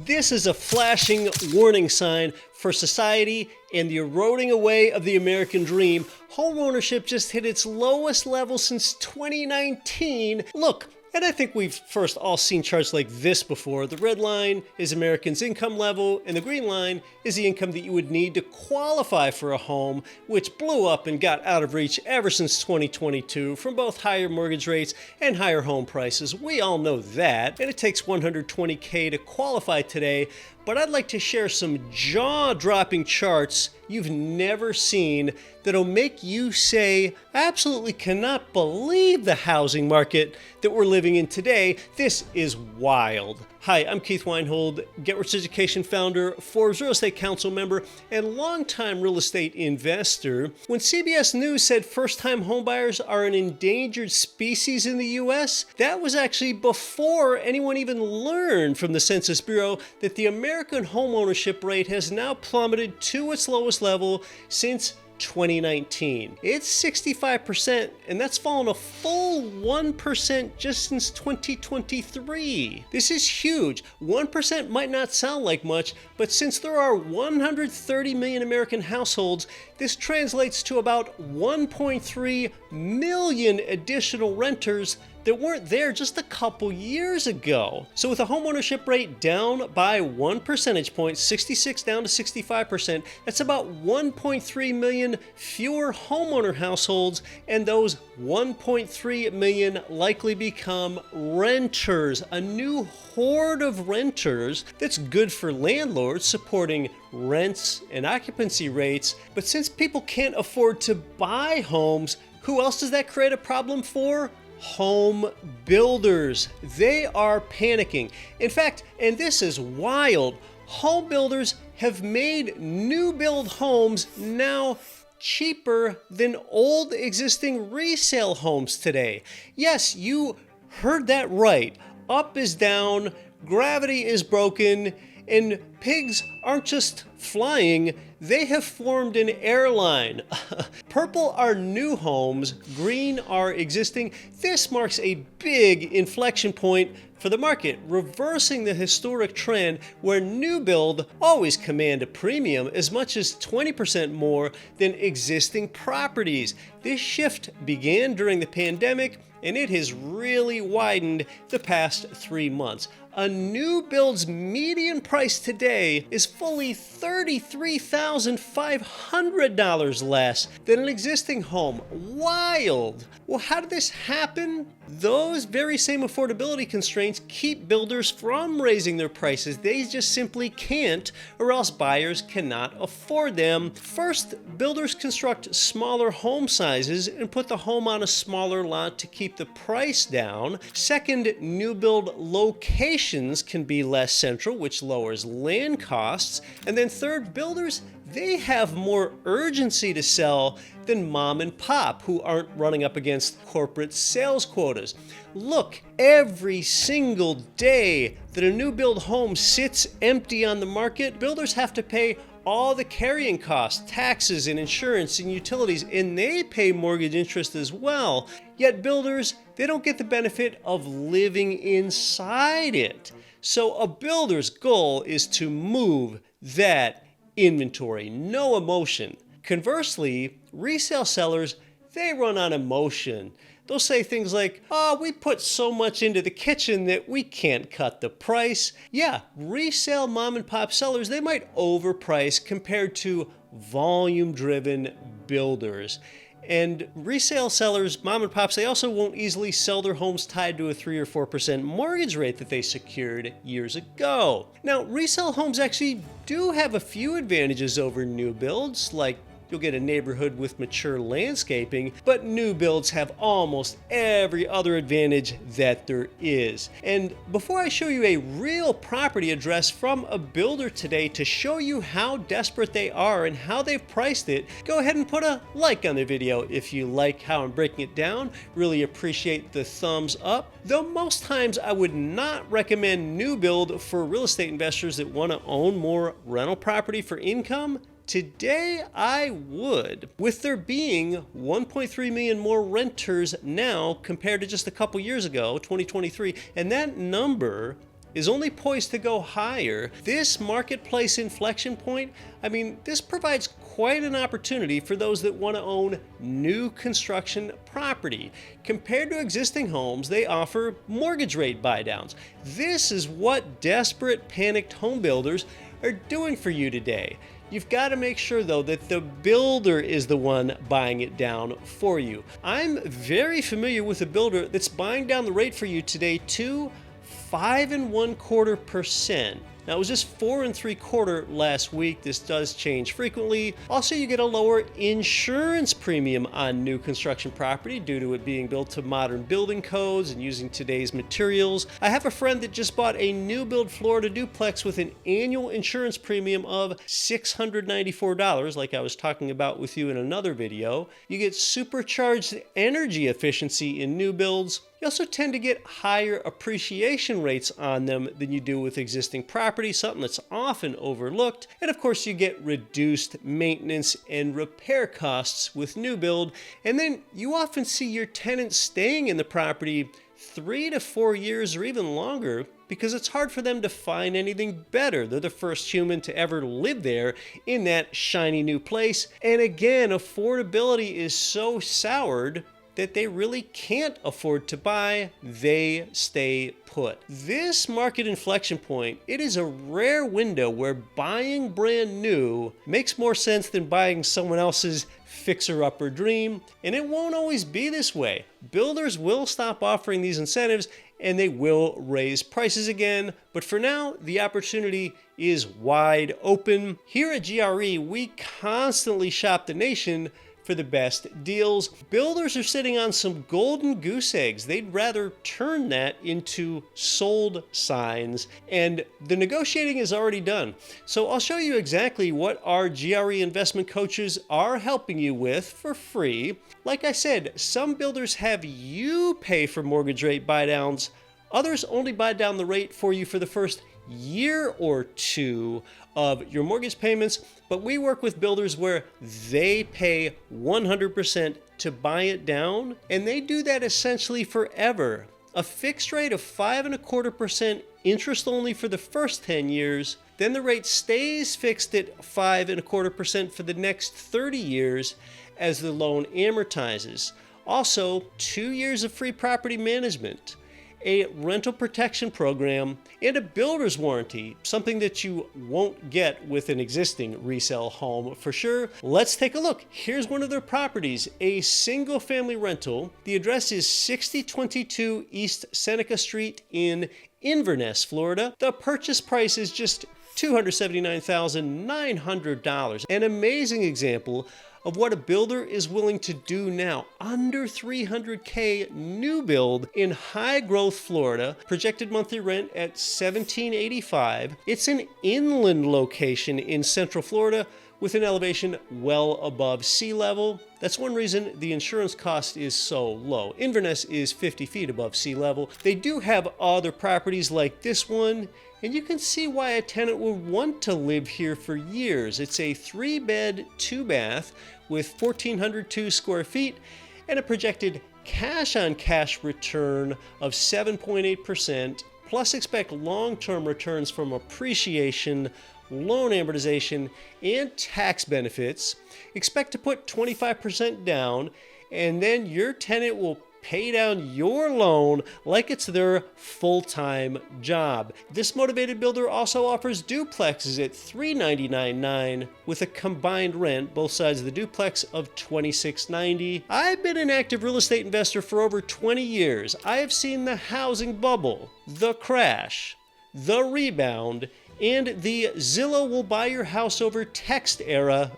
This is a flashing warning sign for society and the eroding away of the American dream. Homeownership just hit its lowest level since 2019. Look, and I think we've first all seen charts like this before. The red line is Americans' income level, and the green line is the income that you would need to qualify for a home, which blew up and got out of reach ever since 2022 from both higher mortgage rates and higher home prices. We all know that, and it takes $120K to qualify today. But I'd like to share some jaw-dropping charts you've never seen that'll make you say, I absolutely cannot believe the housing market that we're living in today. This is wild. Hi, I'm Keith Weinhold, Get Rich Education founder, Forbes Real Estate Council member, and longtime real estate investor. When CBS News said first-time homebuyers are an endangered species in the U.S., that was actually before anyone even learned from the Census Bureau that the American homeownership rate has now plummeted to its lowest level since 2019. It's 65%, and that's fallen a full 1% just since 2023. This is huge. 1% might not sound like much, but since there are 130 million American households, this translates to about 1.3 million additional renters that weren't there just a couple years ago. So with a homeownership rate down by 1 percentage point, 66 down to 65%, that's about 1.3 million fewer homeowner households, and those 1.3 million likely become renters, a new horde of renters that's good for landlords supporting rents and occupancy rates. But since people can't afford to buy homes, who else does that create a problem for? Home builders. They are panicking. In fact, and this is wild, home builders have made new build homes now cheaper than old existing resale homes today. Yes, you heard that right. Up is down, gravity is broken, and pigs aren't just flying, they have formed an airline. Purple are new homes, green are existing. This marks a big inflection point for the market, reversing the historic trend where new build always command a premium as much as 20% more than existing properties. This shift began during the pandemic, and it has really widened the past 3 months. A new build's median price today is fully $33,500 less than an existing home. Wild! Well, how did this happen? Those very same affordability constraints keep builders from raising their prices. They just simply can't, or else buyers cannot afford them. First, builders construct smaller home sizes and put the home on a smaller lot to keep the price down. Second, new build locations can be less central, which lowers land costs. And then third, builders, they have more urgency to sell than mom and pop, who aren't running up against corporate sales quotas. Look, every single day that a new build home sits empty on the market, builders have to pay all the carrying costs, taxes and insurance and utilities, and they pay mortgage interest as well. Yet builders, they don't get the benefit of living inside it. So a builder's goal is to move that inventory, no emotion. Conversely, resale sellers, they run on emotion. They'll say things like, oh, we put so much into the kitchen that we can't cut the price. Yeah, resale mom and pop sellers, they might overprice compared to volume-driven builders. And resale sellers, mom and pops, they also won't easily sell their homes tied to a 3 or 4% mortgage rate that they secured years ago. Now, resale homes actually do have a few advantages over new builds, like you'll get a neighborhood with mature landscaping, but new builds have almost every other advantage that there is. And before I show you a real property address from a builder today to show you how desperate they are and how they've priced it, go ahead and put a like on the video if you like how I'm breaking it down. Really appreciate the thumbs up. Though most times I would not recommend new build for real estate investors that want to own more rental property for income, today I would. With there being 1.3 million more renters now compared to just a couple years ago, 2023, and that number is only poised to go higher. This marketplace inflection point, this provides quite an opportunity for those that want to own new construction property. Compared to existing homes, they offer mortgage rate buydowns. This is what desperate, panicked home builders are doing for you today. You've got to make sure, though, that the builder is the one buying it down for you. I'm very familiar with a builder that's buying down the rate for you today to 5.25%. Now, it was just 4.75% last week. This does change frequently. Also, you get a lower insurance premium on new construction property due to it being built to modern building codes and using today's materials. I have a friend that just bought a new build Florida duplex with an annual insurance premium of $694, like I was talking about with you in another video. You get supercharged energy efficiency in new builds. You also tend to get higher appreciation rates on them than you do with existing property, something that's often overlooked. And of course, you get reduced maintenance and repair costs with new build. And then you often see your tenants staying in the property 3 to 4 years or even longer because it's hard for them to find anything better. They're the first human to ever live there in that shiny new place. And again, affordability is so soured that they really can't afford to buy, they stay put. This market inflection point, it is a rare window where buying brand new makes more sense than buying someone else's fixer-upper dream, and it won't always be this way. Builders will stop offering these incentives and they will raise prices again, but for now, the opportunity is wide open. Here at GRE, we constantly shop the nation for the best deals. Builders are sitting on some golden goose eggs. They'd rather turn that into sold signs, and the negotiating is already done. So I'll show you exactly what our GRE investment coaches are helping you with for free. Like I said, some builders have you pay for mortgage rate buydowns. Others only buy down the rate for you for the first year or two of your mortgage payments, but we work with builders where they pay 100% to buy it down, and they do that essentially forever. A fixed rate of 5.25% interest only for the first 10 years, then the rate stays fixed at 5.25% for the next 30 years as the loan amortizes. Also, 2 years of free property management, a rental protection program, and a builder's warranty, something that you won't get with an existing resale home for sure. Let's take a look. Here's one of their properties, a single family rental. The address is 6022 East Seneca Street in Inverness, Florida. The purchase price is just $279,900. An amazing example of what a builder is willing to do now. Under $300K new build in high growth Florida, projected monthly rent at $1,785. It's an inland location in central Florida with an elevation well above sea level. That's one reason the insurance cost is so low. Inverness is 50 feet above sea level. They do have other properties like this one, and you can see why a tenant would want to live here for years. It's a 3-bed, 2-bath with 1,402 square feet and a projected cash-on-cash return of 7.8%, plus expect long-term returns from appreciation, loan amortization, and tax benefits. Expect to put 25% down, and then your tenant will pay down your loan like it's their full-time job. This motivated builder also offers duplexes at $399,900 with a combined rent, both sides of the duplex, of $2,690. I've been an active real estate investor for over 20 years. I have seen the housing bubble, the crash, the rebound, and the Zillow will buy your house over text era.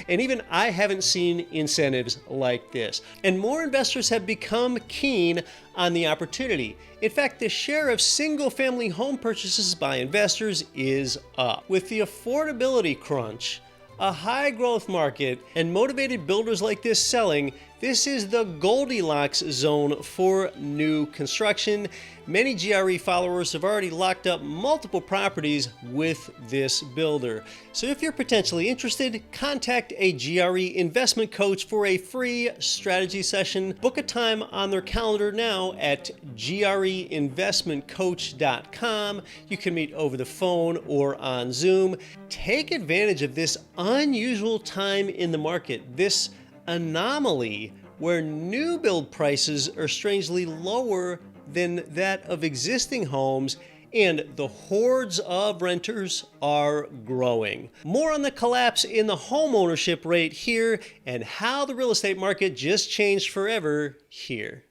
And even I haven't seen incentives like this. And more investors have become keen on the opportunity. In fact, the share of single-family home purchases by investors is up. With the affordability crunch, a high growth market, and motivated builders like this selling, This is the Goldilocks zone for new construction. Many GRE followers have already locked up multiple properties with this builder. So if you're potentially interested, contact a GRE investment coach for a free strategy session. Book a time on their calendar now at greinvestmentcoach.com. You can meet over the phone or on Zoom. Take advantage of this unusual time in the market, this anomaly where new build prices are strangely lower than that of existing homes, and the hordes of renters are growing. More on the collapse in the homeownership rate here and how the real estate market just changed forever here.